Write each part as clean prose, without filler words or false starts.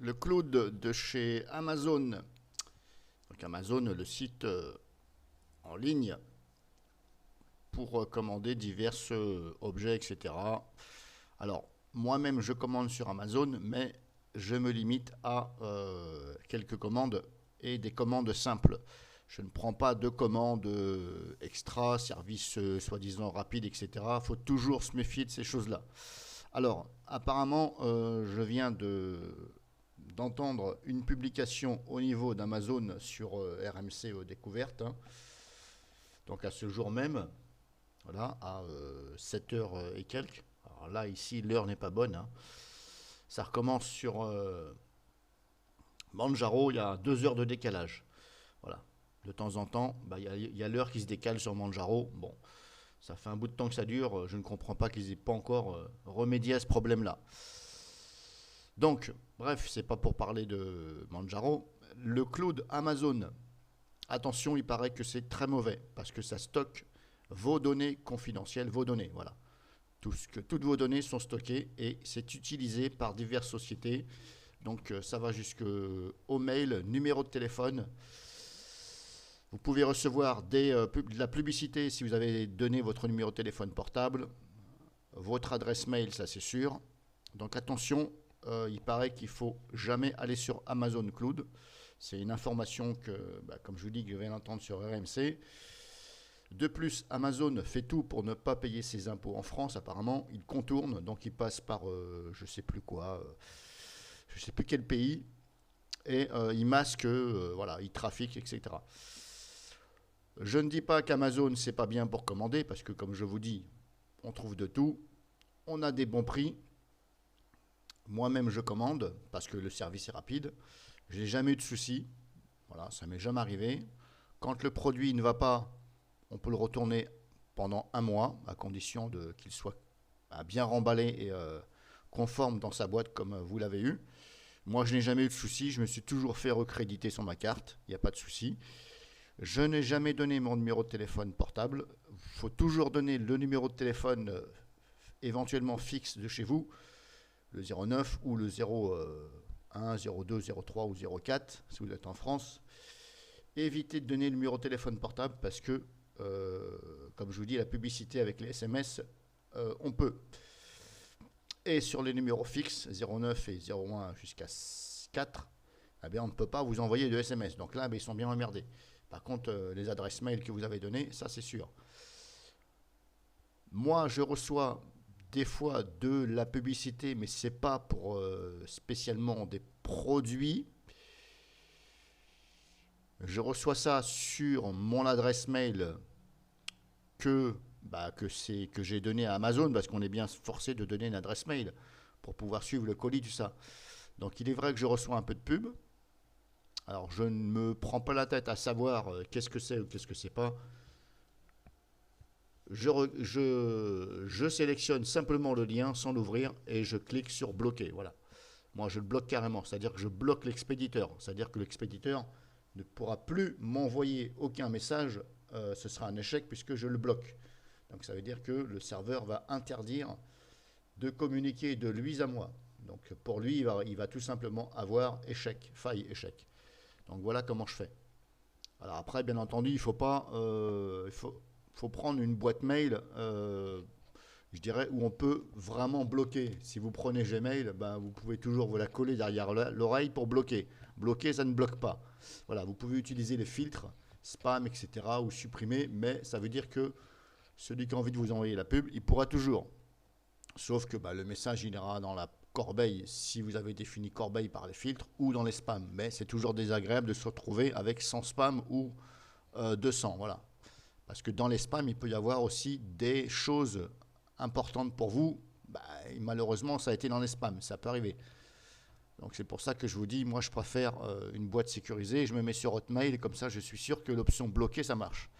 le cloud de chez Amazon. Donc Amazon, le site en ligne pour commander divers objets, etc. Alors, moi-même, je commande sur Amazon, mais je me limite à quelques commandes et des commandes simples. Je ne prends pas de commandes extra, services soi-disant rapides, etc. Il faut toujours se méfier de ces choses-là. Alors, apparemment, je viens d'entendre une publication au niveau d'Amazon sur RMC Découverte, hein. Donc à ce jour même, voilà, à 7 heures et quelques. Alors là, ici, l'heure n'est pas bonne, hein. Ça recommence sur Manjaro, il y a 2 heures de décalage. Voilà. De temps en temps, bah, y a l'heure qui se décale sur Manjaro. Bon, ça fait un bout de temps que ça dure. Je ne comprends pas qu'ils aient pas encore remédié à ce problème-là. Donc, bref, c'est pas pour parler de Manjaro. Le cloud Amazon, attention, il paraît que c'est très mauvais parce que ça stocke vos données confidentielles, vos données, voilà. Toutes vos données sont stockées et c'est utilisé par diverses sociétés. Donc ça va jusqu'au mail, numéro de téléphone. Vous pouvez recevoir de la publicité si vous avez donné votre numéro de téléphone portable, votre adresse mail, ça c'est sûr. Donc attention, il paraît qu'il ne faut jamais aller sur Amazon Cloud. C'est une information que, bah, comme je vous dis, que je viens d'entendre sur RMC. De plus, Amazon fait tout pour ne pas payer ses impôts en France, apparemment. Il contourne, donc il passe par je ne sais plus quoi, je ne sais plus quel pays, et il masque, voilà, il trafique, etc. Je ne dis pas qu'Amazon, c'est pas bien pour commander, parce que comme je vous dis, on trouve de tout. On a des bons prix. Moi-même, je commande, parce que le service est rapide. Je n'ai jamais eu de soucis. Voilà, ça m'est jamais arrivé. Quand le produit ne va pas, on peut le retourner pendant un mois, à condition qu'il soit bien remballé et conforme dans sa boîte comme vous l'avez eu. Moi, je n'ai jamais eu de soucis. Je me suis toujours fait recréditer sur ma carte. Il n'y a pas de souci. Je n'ai jamais donné mon numéro de téléphone portable. Il faut toujours donner le numéro de téléphone éventuellement fixe de chez vous, le 09 ou le 01, 02, 03 ou 04 si vous êtes en France. Évitez de donner le numéro de téléphone portable parce que, comme je vous dis, la publicité avec les SMS, on peut. Et sur les numéros fixes, 09 et 01 jusqu'à 4, eh bien, on ne peut pas vous envoyer de SMS. Donc là, ils sont bien emmerdés. Par contre, les adresses mail que vous avez données, ça c'est sûr. Moi, je reçois des fois de la publicité, mais ce n'est pas pour spécialement des produits. Je reçois ça sur mon adresse mail que j'ai donné à Amazon, parce qu'on est bien forcé de donner une adresse mail pour pouvoir suivre le colis, tout ça. Donc il est vrai que je reçois un peu de pub. Alors je ne me prends pas la tête à savoir qu'est-ce que c'est ou qu'est-ce que c'est pas. Je sélectionne simplement le lien sans l'ouvrir et je clique sur bloquer. Voilà. Moi, je le bloque carrément. C'est-à-dire que je bloque l'expéditeur. C'est-à-dire que l'expéditeur ne pourra plus m'envoyer aucun message. Ce sera un échec puisque je le bloque. Donc, ça veut dire que le serveur va interdire de communiquer de lui à moi. Donc, pour lui, il va tout simplement avoir échec, faille, échec. Donc, voilà comment je fais. Alors après, bien entendu, il faut pas, faut prendre une boîte mail, je dirais, où on peut vraiment bloquer. Si vous prenez Gmail, ben, vous pouvez toujours vous la coller derrière l'oreille pour bloquer. Bloquer, ça ne bloque pas. Voilà, vous pouvez utiliser les filtres, spam, etc., ou supprimer, mais ça veut dire que celui qui a envie de vous envoyer la pub, il pourra toujours. Sauf que le message il ira dans la corbeille si vous avez défini corbeille par les filtres ou dans les spams. Mais c'est toujours désagréable de se retrouver avec 100 spams ou 200. Voilà. Parce que dans les spams, il peut y avoir aussi des choses importantes pour vous. Malheureusement, ça a été dans les spams. Ça peut arriver. Donc c'est pour ça que je vous dis, moi je préfère une boîte sécurisée. Je me mets sur Hotmail et comme ça je suis sûr que l'option bloquée, ça marche.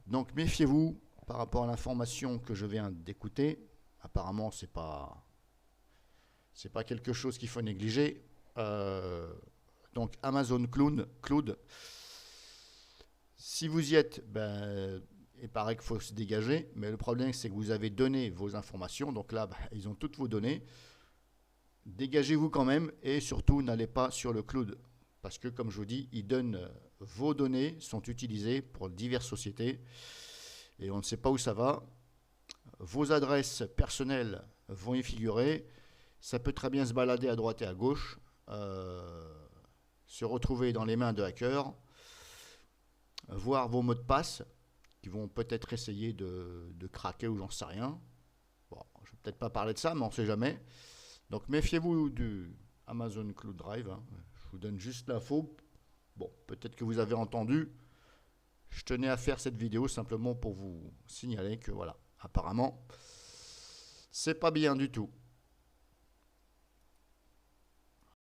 Donc méfiez-vous par rapport à l'information que je viens d'écouter. Apparemment, c'est pas quelque chose qu'il faut négliger. Donc Amazon Cloud, si vous y êtes, il paraît qu'il faut se dégager, mais le problème c'est que vous avez donné vos informations, donc là ils ont toutes vos données. dégagez-vous quand même et surtout n'allez pas sur le cloud. Parce que comme je vous dis, il donne vos données sont utilisées pour diverses sociétés et on ne sait pas où ça va. Vos adresses personnelles vont y figurer. Ça peut très bien se balader à droite et à gauche, se retrouver dans les mains de hackers, voir vos mots de passe qui vont peut-être essayer de craquer ou j'en sais rien. Bon, je ne vais peut-être pas parler de ça, mais on ne sait jamais. Donc méfiez-vous du Amazon Cloud Drive, hein. Je vous donne juste l'info. Bon, peut-être que vous avez entendu. Je tenais à faire cette vidéo simplement pour vous signaler que voilà, apparemment, c'est pas bien du tout.